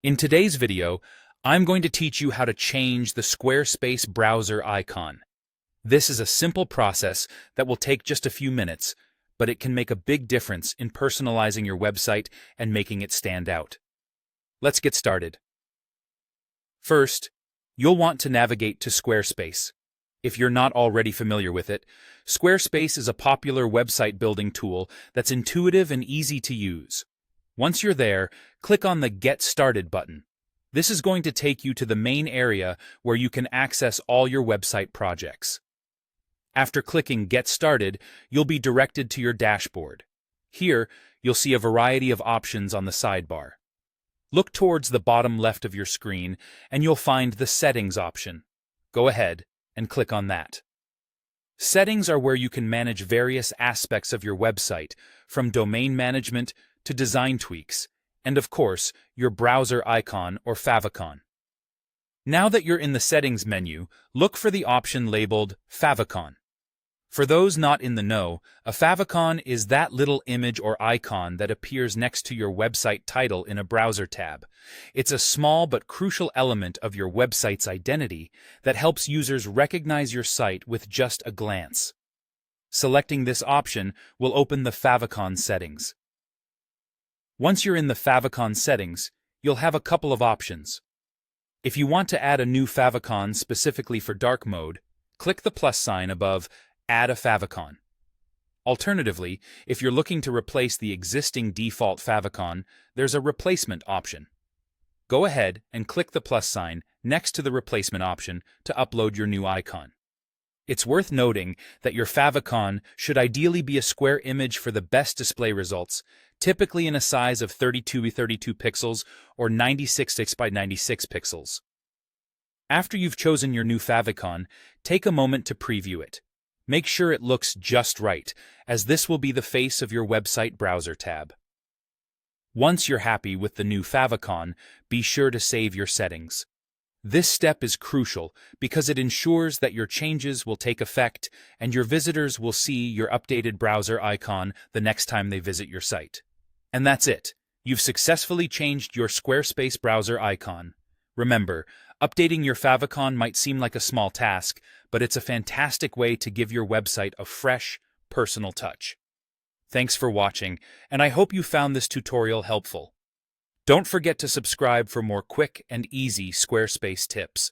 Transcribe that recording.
In today's video, I'm going to teach you how to change the Squarespace browser icon. This is a simple process that will take just a few minutes, but it can make a big difference in personalizing your website and making it stand out. Let's get started. First, you'll want to navigate to Squarespace. If you're not already familiar with it, Squarespace is a popular website building tool that's intuitive and easy to use. Once you're there, click on the Get Started button. This is going to take you to the main area where you can access all your website projects. After clicking Get Started, you'll be directed to your dashboard. Here, you'll see a variety of options on the sidebar. Look towards the bottom left of your screen, and you'll find the Settings option. Go ahead and click on that. Settings are where you can manage various aspects of your website, from domain management to design tweaks, and of course, your browser icon or favicon. Now that you're in the Settings menu, look for the option labeled Favicon. For those not in the know, a favicon is that little image or icon that appears next to your website title in a browser tab. It's a small but crucial element of your website's identity that helps users recognize your site with just a glance. Selecting this option will open the favicon settings. Once you're in the favicon settings, you'll have a couple of options. If you want to add a new favicon specifically for dark mode, click the plus sign above Add a favicon. Alternatively, if you're looking to replace the existing default favicon, there's a replacement option. Go ahead and click the plus sign next to the replacement option to upload your new icon. It's worth noting that your favicon should ideally be a square image for the best display results, typically in a size of 32 by 32 pixels or 96 by 96 pixels. After you've chosen your new favicon, take a moment to preview it. Make sure it looks just right, as this will be the face of your website browser tab. Once you're happy with the new favicon, be sure to save your settings. This step is crucial because it ensures that your changes will take effect and your visitors will see your updated browser icon the next time they visit your site. And that's it. You've successfully changed your Squarespace browser icon. Remember, updating your favicon might seem like a small task, but it's a fantastic way to give your website a fresh, personal touch. Thanks for watching, and I hope you found this tutorial helpful. Don't forget to subscribe for more quick and easy Squarespace tips.